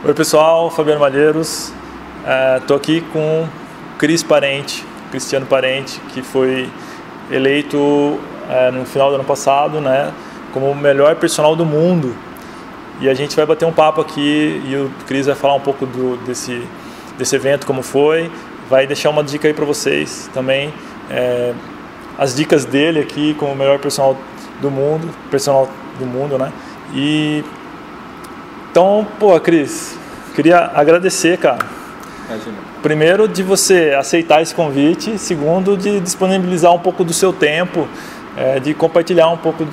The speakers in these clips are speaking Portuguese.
Oi pessoal, Fabiano Malheiros, estou aqui com Cristiano Parente, que foi eleito no final do ano passado, né, como o melhor personal do mundo. E a gente vai bater um papo aqui e o Cris vai falar um pouco desse evento, como foi, vai deixar uma dica aí para vocês também, as dicas dele aqui como o melhor personal do mundo, né? Então, Cris, queria agradecer, cara. Imagina. Primeiro, de você aceitar esse convite. Segundo, de disponibilizar um pouco do seu tempo, de compartilhar um pouco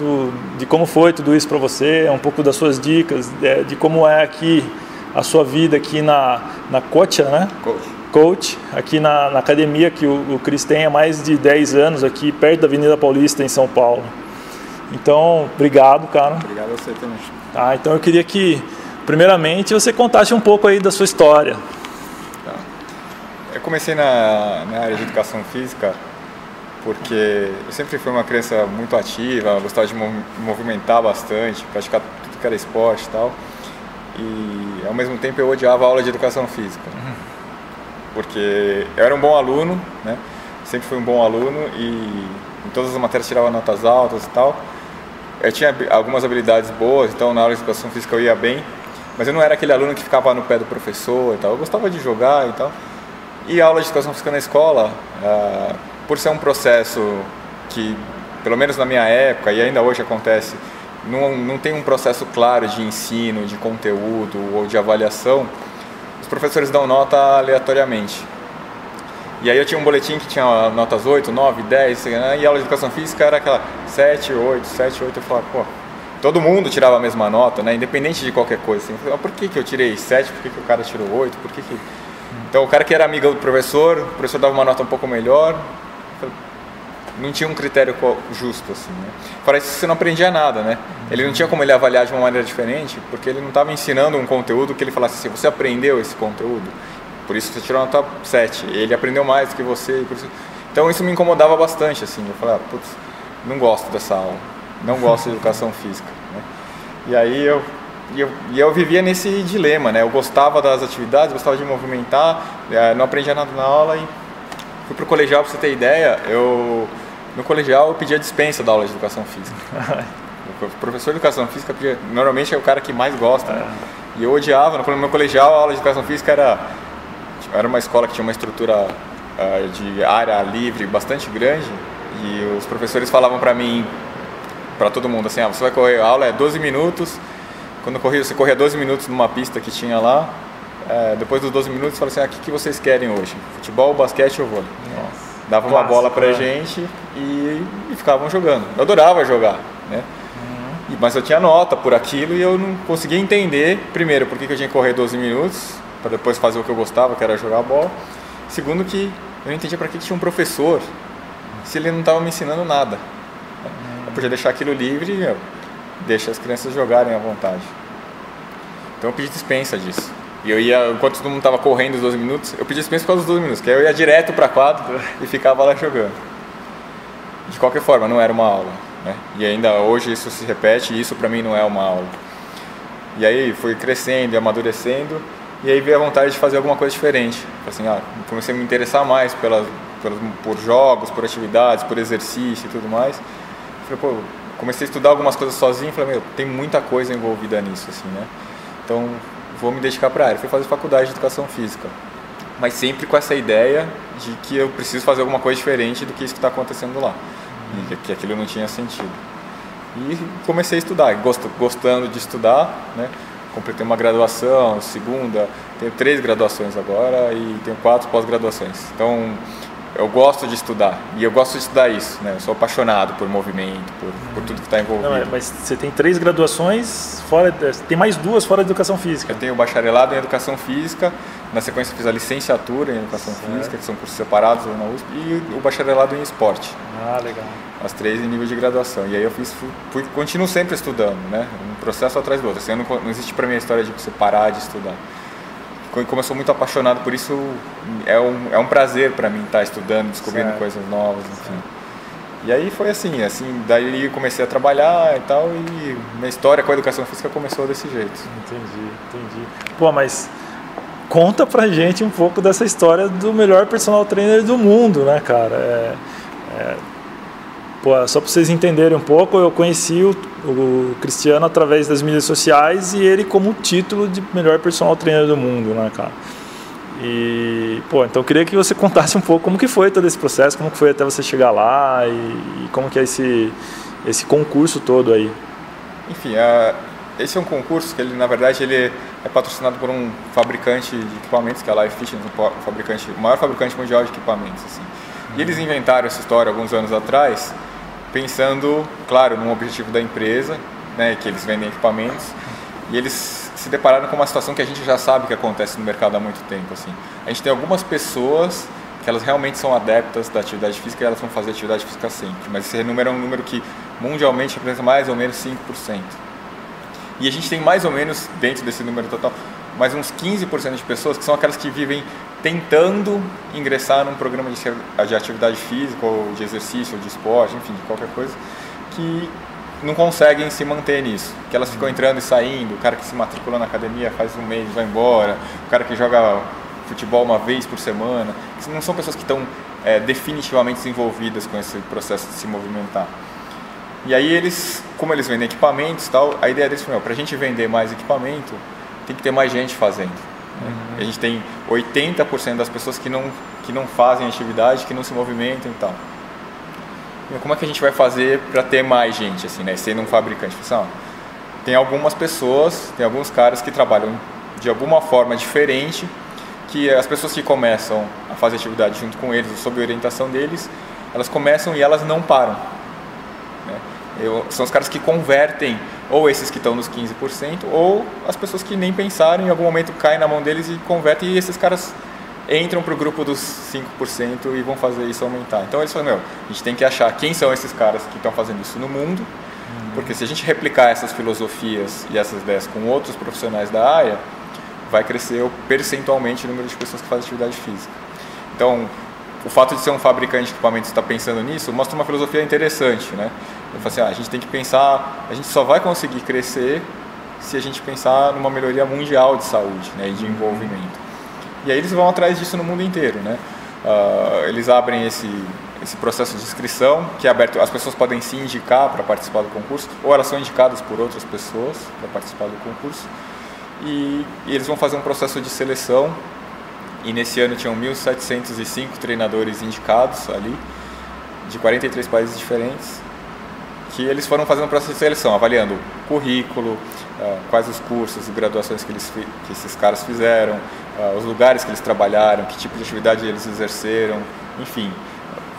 de como foi tudo isso para você, um pouco das suas dicas, de como é aqui a sua vida aqui na Coach, né? Coach, aqui na academia que o Cris tem há mais de 10 anos, aqui perto da Avenida Paulista, em São Paulo. Então, obrigado, cara. Obrigado a você também. Tá, então eu queria que, primeiramente, você contasse um pouco aí da sua história. Tá. Eu comecei na área de educação física porque eu sempre fui uma criança muito ativa, gostava de movimentar bastante, praticar tudo que era esporte e tal. E, ao mesmo tempo, eu odiava a aula de educação física. Porque eu era um bom aluno, né? Sempre fui um bom aluno e em todas as matérias tirava notas altas e tal. Eu tinha algumas habilidades boas, então na aula de educação física eu ia bem, mas eu não era aquele aluno que ficava no pé do professor e tal. Eu gostava de jogar e tal. E a aula de educação física na escola, por ser um processo que, pelo menos na minha época e ainda hoje acontece, não tem um processo claro de ensino, de conteúdo ou de avaliação, os professores dão nota aleatoriamente. E aí eu tinha um boletim que tinha notas 8, 9, 10, e a aula de educação física era aquela 7, 8, 7, 8, eu falava, todo mundo tirava a mesma nota, né, independente de qualquer coisa. Assim. Eu falava, por que eu tirei 7, por que o cara tirou 8, por que... Então o cara que era amigo do professor, o professor dava uma nota um pouco melhor, não tinha um critério justo, assim, né. Fora isso, você não aprendia nada, né, ele não tinha como ele avaliar de uma maneira diferente, porque ele não estava ensinando um conteúdo que ele falasse assim, você aprendeu esse conteúdo? Por isso você tirou nota 7, ele aprendeu mais do que você. Então isso me incomodava bastante, assim. Eu falei, putz, não gosto dessa aula, não gosto de educação física. Né? E aí eu vivia nesse dilema, né? Eu gostava das atividades, gostava de movimentar, não aprendia nada na aula e fui pro colegial, pra você ter ideia, no colegial eu pedia dispensa da aula de educação física. O professor de educação física normalmente é o cara que mais gosta, né? E eu odiava, no meu colegial a aula de educação física era uma escola que tinha uma estrutura de área livre bastante grande e os professores falavam para mim, para todo mundo assim, você vai correr, a aula é 12 minutos, quando você corria 12 minutos numa pista que tinha lá, depois dos 12 minutos você fala assim, o que vocês querem hoje? Futebol, basquete ou vôlei? Nossa, dava uma bola pra gente e ficavam jogando. Eu adorava jogar, né? Mas eu tinha nota por aquilo e eu não conseguia entender, primeiro, por que eu tinha que correr 12 minutos, para depois fazer o que eu gostava, que era jogar bola. Segundo, que eu não entendia para que tinha um professor se ele não estava me ensinando nada. Eu podia deixar aquilo livre e deixa as crianças jogarem à vontade. Então eu pedi dispensa disso. E eu ia, enquanto todo mundo estava correndo os 12 minutos, eu pedi dispensa por causa dos 12 minutos, que aí eu ia direto para a quadra e ficava lá jogando. De qualquer forma, não era uma aula. Né? E ainda hoje isso se repete e isso para mim não é uma aula. E aí fui crescendo e amadurecendo. E aí veio a vontade de fazer alguma coisa diferente. Assim, comecei a me interessar mais por jogos, por atividades, por exercício e tudo mais. Falei, comecei a estudar algumas coisas sozinho. Falei, tem muita coisa envolvida nisso, assim, né? Então, vou me dedicar para a área. Fui fazer faculdade de educação física. Mas sempre com essa ideia de que eu preciso fazer alguma coisa diferente do que isso que está acontecendo lá. E que aquilo não tinha sentido. E comecei a estudar, gostando de estudar, né? Completei uma graduação, segunda, tenho 3 graduações agora e tenho 4 pós-graduações. Então, eu gosto de estudar e eu gosto de estudar isso, né? Eu sou apaixonado por movimento, por tudo que está envolvido. Não, mas você tem 3 graduações, tem mais 2 fora de educação física. Eu tenho o bacharelado em educação física, na sequência fiz a licenciatura em educação física, que são cursos separados na USP, e o bacharelado em esporte. Legal. As 3 em nível de graduação. E aí eu continuo sempre estudando, né? Um processo atrás do outro. Assim, não existe para mim a história de você parar de estudar. Como eu sou muito apaixonado por isso, é um prazer para mim estar estudando, descobrindo coisas novas, enfim. E aí foi assim, daí eu comecei a trabalhar e tal, e minha história com a educação física começou desse jeito. Entendi. Pô, mas conta pra gente um pouco dessa história do melhor personal trainer do mundo, né, cara? Pô, só pra vocês entenderem um pouco, eu conheci o Cristiano através das mídias sociais e ele como título de melhor personal trainer do mundo, né, cara? E, pô, então eu queria que você contasse um pouco como que foi todo esse processo, como que foi até você chegar lá e como que é esse concurso todo aí. Enfim, esse é um concurso que, na verdade, ele é patrocinado por um fabricante de equipamentos, que é a Life Fitness, o maior fabricante mundial de equipamentos. Assim. E eles inventaram essa história alguns anos atrás, pensando, claro, num objetivo da empresa, né, que eles vendem equipamentos, e eles se depararam com uma situação que a gente já sabe que acontece no mercado há muito tempo. Assim. A gente tem algumas pessoas que elas realmente são adeptas da atividade física e elas vão fazer atividade física sempre, mas esse número é um número que mundialmente representa mais ou menos 5%. E a gente tem mais ou menos, dentro desse número total, mais uns 15% de pessoas que são aquelas que vivem tentando ingressar num programa de atividade física, ou de exercício, ou de esporte, enfim, de qualquer coisa, que não conseguem se manter nisso. Que elas ficam entrando e saindo, o cara que se matriculou na academia faz um mês, vai embora, o cara que joga futebol uma vez por semana. Não são pessoas que estão definitivamente desenvolvidas com esse processo de se movimentar. E aí como eles vendem equipamentos e tal, a ideia deles foi, para a gente vender mais equipamento, tem que ter mais gente fazendo. Né? A gente tem 80% das pessoas que não fazem atividade, que não se movimentam e tal. E como é que a gente vai fazer para ter mais gente, assim, né? Sendo um fabricante? Tem algumas pessoas, tem alguns caras que trabalham de alguma forma diferente, que as pessoas que começam a fazer atividade junto com eles, sob a orientação deles, elas começam e elas não param. São os caras que convertem, ou esses que estão nos 15%, ou as pessoas que nem pensaram, em algum momento caem na mão deles e convertem, e esses caras entram para o grupo dos 5% e vão fazer isso aumentar. Então eles falam, a gente tem que achar quem são esses caras que estão fazendo isso no mundo, porque se a gente replicar essas filosofias e essas ideias com outros profissionais da área, vai crescer percentualmente o número de pessoas que fazem atividade física. Então, o fato de ser um fabricante de equipamentos e estar pensando nisso mostra uma filosofia interessante, né? Eu falo assim, a gente tem que pensar, a gente só vai conseguir crescer se a gente pensar numa melhoria mundial de saúde, né, e de envolvimento. E aí eles vão atrás disso no mundo inteiro, né? Eles abrem esse processo de inscrição, que é aberto, as pessoas podem se indicar para participar do concurso, ou elas são indicadas por outras pessoas para participar do concurso, e eles vão fazer um processo de seleção. E nesse ano tinham 1.705 treinadores indicados ali, de 43 países diferentes, que eles foram fazendo um processo de seleção, avaliando o currículo, quais os cursos e graduações que esses caras fizeram, os lugares que eles trabalharam, que tipo de atividade eles exerceram, enfim.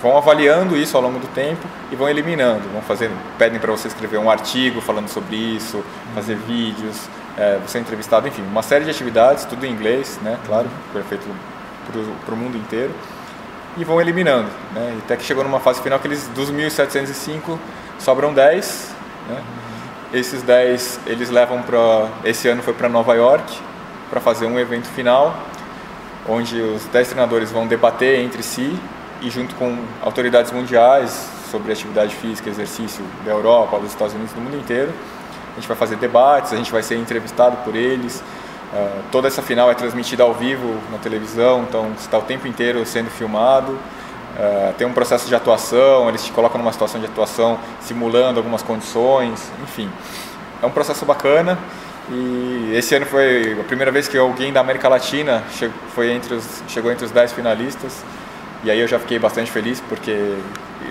Vão avaliando isso ao longo do tempo e vão eliminando, pedem para você escrever um artigo falando sobre isso, fazer vídeos, você é entrevistado, enfim, uma série de atividades, tudo em inglês, né, claro, perfeito para o mundo inteiro, e vão eliminando, né, até que chegou numa fase final que dos 1.705 sobram 10, né, esses 10 eles levam esse ano foi para Nova York para fazer um evento final, onde os 10 treinadores vão debater entre si e junto com autoridades mundiais sobre atividade física e exercício da Europa, dos Estados Unidos, do mundo inteiro. A gente vai fazer debates, a gente vai ser entrevistado por eles. Toda essa final é transmitida ao vivo na televisão, então está o tempo inteiro sendo filmado. Tem um processo de atuação, eles te colocam numa situação de atuação simulando algumas condições, enfim. É um processo bacana e esse ano foi a primeira vez que alguém da América Latina chegou entre os 10 finalistas. E aí eu já fiquei bastante feliz, porque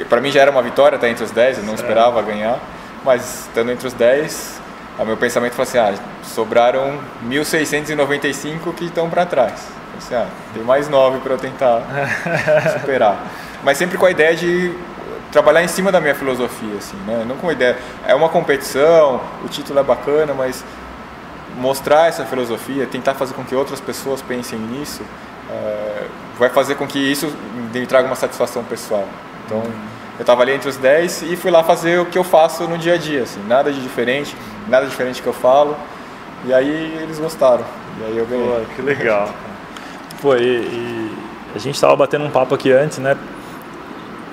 para mim já era uma vitória estar entre os 10, eu não esperava ganhar, mas estando entre os 10, o meu pensamento foi assim, sobraram 1.695 que estão para trás. Assim, tem mais 9 para eu tentar superar. Mas sempre com a ideia de trabalhar em cima da minha filosofia, assim, né? Não com a ideia, é uma competição, o título é bacana, mas mostrar essa filosofia, tentar fazer com que outras pessoas pensem nisso, vai fazer com que isso me traga uma satisfação pessoal. Então, eu estava ali entre os 10 e fui lá fazer o que eu faço no dia a dia, assim, nada diferente que eu falo, e aí eles gostaram, e aí eu ganhei. Pô, que legal. Pô, e a gente estava batendo um papo aqui antes, né?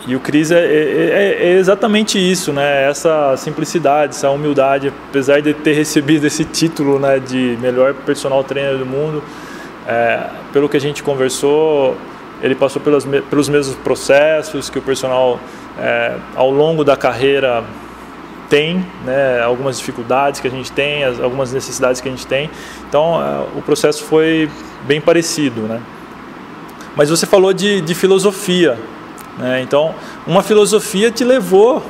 E o Cris é exatamente isso, né? Essa simplicidade, essa humildade, apesar de ter recebido esse título, né, de melhor personal trainer do mundo, pelo que a gente conversou, ele passou pelos mesmos processos que o personal ao longo da carreira tem, né? Algumas dificuldades que a gente tem, algumas necessidades que a gente tem. Então o processo foi bem parecido, né? Mas você falou de filosofia. Então, uma filosofia te levou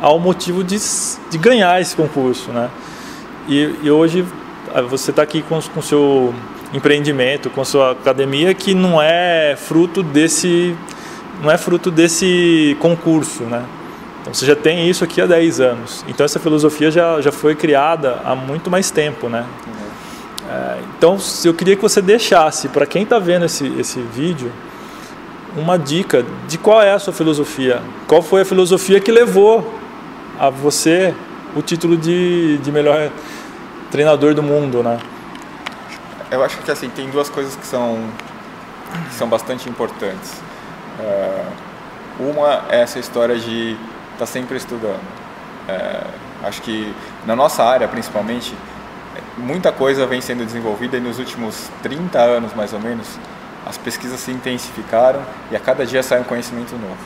ao motivo de ganhar esse concurso, né? E hoje você está aqui com o seu empreendimento, com a sua academia, que não é fruto desse concurso, né? Então você já tem isso aqui há 10 anos. Então essa filosofia já foi criada há muito mais tempo, né? Então eu queria que você deixasse para quem está vendo esse vídeo uma dica de qual é a sua filosofia, qual foi a filosofia que levou a você o título de melhor treinador do mundo, né? Eu acho que assim, tem duas coisas que são bastante importantes. Uma é essa história de estar sempre estudando. Acho que na nossa área, principalmente, muita coisa vem sendo desenvolvida e nos últimos 30 anos, mais ou menos, as pesquisas se intensificaram e a cada dia sai um conhecimento novo,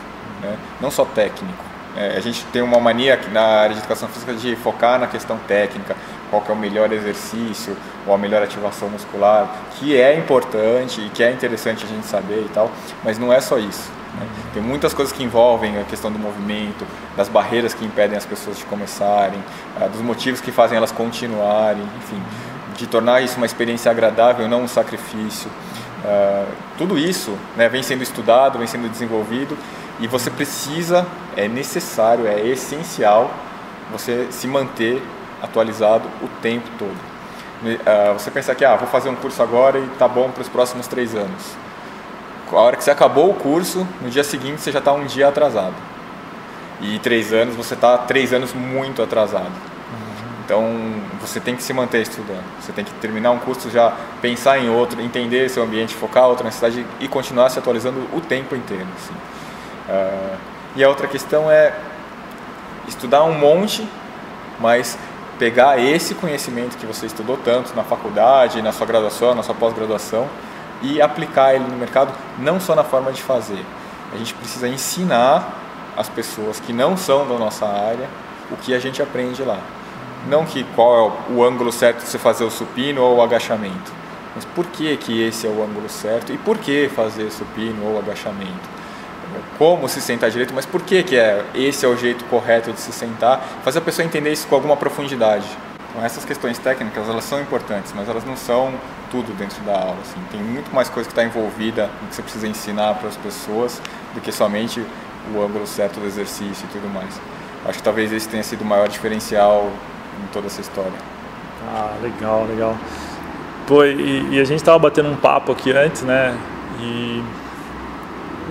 né? Não só técnico. A gente tem uma mania aqui na área de educação física de focar na questão técnica, qual que é o melhor exercício ou a melhor ativação muscular, que é importante e que é interessante a gente saber e tal, mas não é só isso, né? Tem muitas coisas que envolvem a questão do movimento, das barreiras que impedem as pessoas de começarem, dos motivos que fazem elas continuarem, enfim, de tornar isso uma experiência agradável, não um sacrifício. Tudo isso, né, vem sendo estudado, vem sendo desenvolvido e você precisa, é necessário, é essencial você se manter atualizado o tempo todo. Você pensar que vou fazer um curso agora e tá bom para os próximos 3 anos. A hora que você acabou o curso, no dia seguinte você já está um dia atrasado. E 3 anos você está 3 anos muito atrasado. Então, você tem que se manter estudando. Você tem que terminar um curso, já pensar em outro, entender seu ambiente, focar outra necessidade e continuar se atualizando o tempo inteiro. Assim. E a outra questão é estudar um monte, mas pegar esse conhecimento que você estudou tanto na faculdade, na sua graduação, na sua pós-graduação e aplicar ele no mercado, não só na forma de fazer. A gente precisa ensinar as pessoas que não são da nossa área o que a gente aprende lá. Não que qual é o ângulo certo de você fazer o supino ou o agachamento, mas por que esse é o ângulo certo e por que fazer supino ou agachamento. Como se sentar direito, mas por que esse é o jeito correto de se sentar, fazer a pessoa entender isso com alguma profundidade. Então, essas questões técnicas, elas são importantes, mas elas não são tudo dentro da aula. Assim. Tem muito mais coisa que está envolvida no que você precisa ensinar para as pessoas do que somente o ângulo certo do exercício e tudo mais. Acho que talvez esse tenha sido o maior diferencial em toda essa história. Legal, legal. Pô, e a gente estava batendo um papo aqui antes, né? E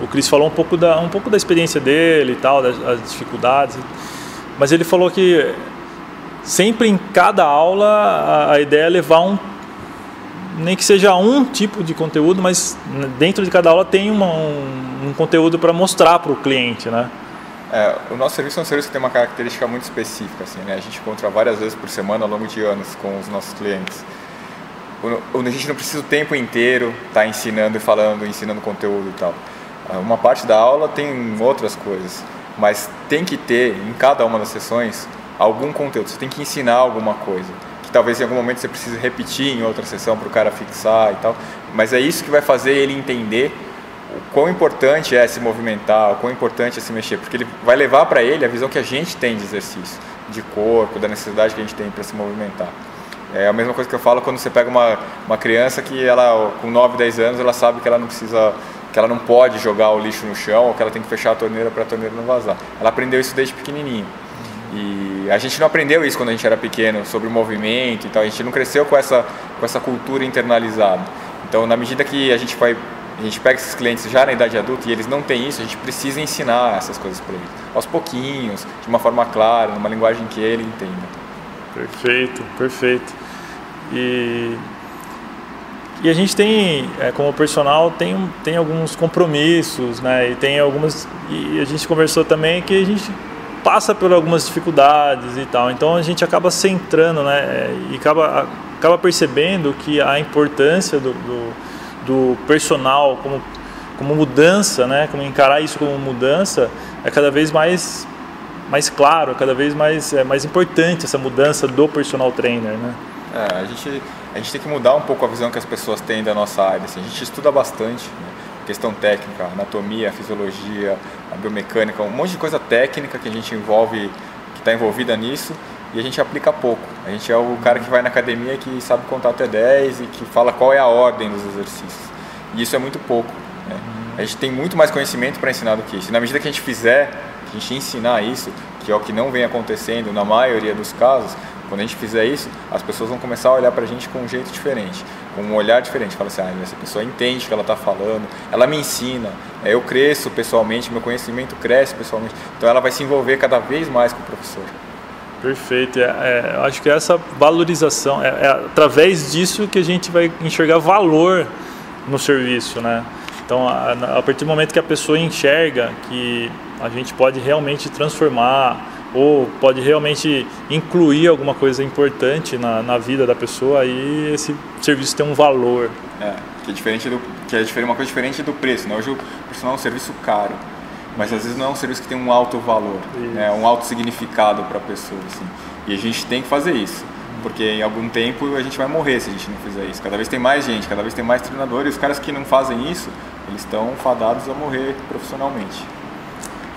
o Cris falou um pouco da experiência dele e tal, das dificuldades. Mas ele falou que sempre em cada aula a ideia é levar nem que seja um tipo de conteúdo, mas dentro de cada aula tem um conteúdo para mostrar para o cliente, né? O nosso serviço é um serviço que tem uma característica muito específica, assim, né? A gente encontra várias vezes por semana ao longo de anos com os nossos clientes. A gente não precisa o tempo inteiro estar ensinando e falando, ensinando conteúdo e tal. Uma parte da aula tem outras coisas, mas tem que ter em cada uma das sessões algum conteúdo. Você tem que ensinar alguma coisa, que talvez em algum momento você precise repetir em outra sessão para o cara fixar e tal. Mas é isso que vai fazer ele entender o quão importante é se movimentar, o quão importante é se mexer, porque ele vai levar para ele a visão que a gente tem de exercício, de corpo, da necessidade que a gente tem para se movimentar. É a mesma coisa que eu falo quando você pega uma criança que ela, com 9, 10 anos, ela sabe que ela não precisa, que ela não pode jogar o lixo no chão, ou que ela tem que fechar a torneira para a torneira não vazar. Ela aprendeu isso desde pequenininho. E a gente não aprendeu isso quando a gente era pequeno, sobre o movimento e tal, a gente não cresceu com essa cultura internalizada. Então, na medida que a gente pega esses clientes já na idade adulta e eles não têm isso, a gente precisa ensinar essas coisas para eles, aos pouquinhos, de uma forma clara, numa linguagem que ele entenda. Perfeito, perfeito. E E a gente tem, como personal, tem alguns compromissos, né? E a gente conversou também que a gente passa por algumas dificuldades e tal. Então a gente acaba centrando, né? E acaba percebendo que a importância do personal como mudança, né? Como encarar isso como mudança é cada vez mais claro, cada vez mais importante essa mudança do personal trainer, né? A gente tem que mudar um pouco a visão que as pessoas têm da nossa área. Assim, a gente estuda bastante, né? Questão técnica, anatomia, fisiologia, a biomecânica, um monte de coisa técnica que a gente envolve, que está envolvida nisso, e a gente aplica pouco. A gente é o cara que vai na academia que sabe contar até 10 e que fala qual é a ordem dos exercícios. E isso é muito pouco, né? A gente tem muito mais conhecimento para ensinar do que isso. E na medida que a gente ensinar isso, que é o que não vem acontecendo na maioria dos casos, quando a gente fizer isso, as pessoas vão começar a olhar para a gente com um jeito diferente, com um olhar diferente. Fala assim, essa pessoa entende o que ela está falando, ela me ensina, eu cresço pessoalmente, meu conhecimento cresce pessoalmente, então ela vai se envolver cada vez mais com o professor. Perfeito, eu acho que essa valorização, é através disso que a gente vai enxergar valor no serviço, né? Então, a partir do momento que a pessoa enxerga que a gente pode realmente transformar ou pode realmente incluir alguma coisa importante na vida da pessoa, aí esse serviço tem um valor. Que é uma coisa diferente do preço, né? Hoje o personal é um serviço caro, mas às vezes não é um serviço que tem um alto valor, né? Um alto significado para a pessoa, assim. E a gente tem que fazer isso, porque em algum tempo a gente vai morrer se a gente não fizer isso. Cada vez tem mais gente, cada vez tem mais treinadores, e os caras que não fazem isso, eles estão fadados a morrer profissionalmente.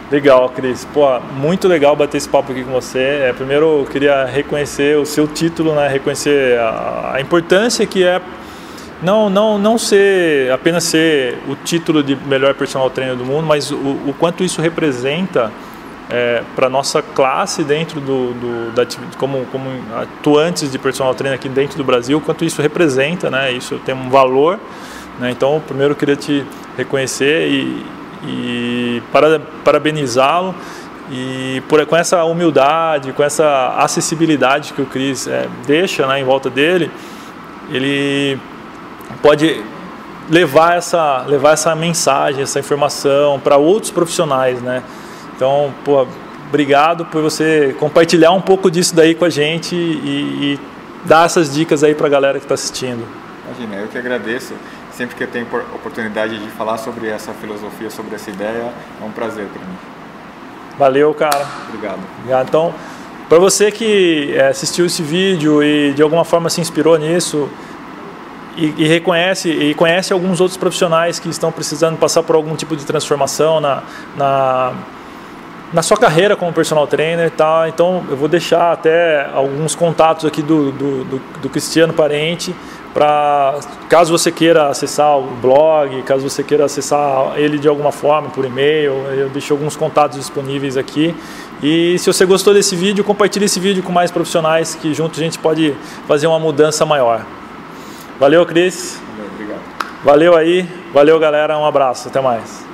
Legal, Cris. Pô, muito legal bater esse papo aqui com você. Primeiro eu queria reconhecer o seu título, né? Reconhecer a importância que é não ser apenas ser o título de melhor personal trainer do mundo, mas o quanto isso representa para a nossa classe dentro como atuantes de personal trainer aqui dentro do Brasil, o quanto isso representa, né? Isso tem um valor, né? Então, primeiro eu queria te reconhecer e parabenizá-lo e com essa humildade, com essa acessibilidade que o Cris deixa, né, em volta dele, ele pode levar essa mensagem, essa informação para outros profissionais, né? Então, obrigado por você compartilhar um pouco disso daí com a gente e dar essas dicas aí para a galera que está assistindo. Imagina, eu que agradeço. Sempre que eu tenho oportunidade de falar sobre essa filosofia, sobre essa ideia, é um prazer para mim. Valeu, cara. Obrigado. Então, para você que assistiu esse vídeo e de alguma forma se inspirou nisso e conhece alguns outros profissionais que estão precisando passar por algum tipo de transformação na sua carreira como personal trainer, tá? Então eu vou deixar até alguns contatos aqui do Cristiano Parente, para caso você queira acessar o blog, caso você queira acessar ele de alguma forma por e-mail, eu deixo alguns contatos disponíveis aqui. E se você gostou desse vídeo, compartilhe esse vídeo com mais profissionais, que juntos a gente pode fazer uma mudança maior. Valeu, Cris. Obrigado. Valeu aí, valeu galera, um abraço, até mais.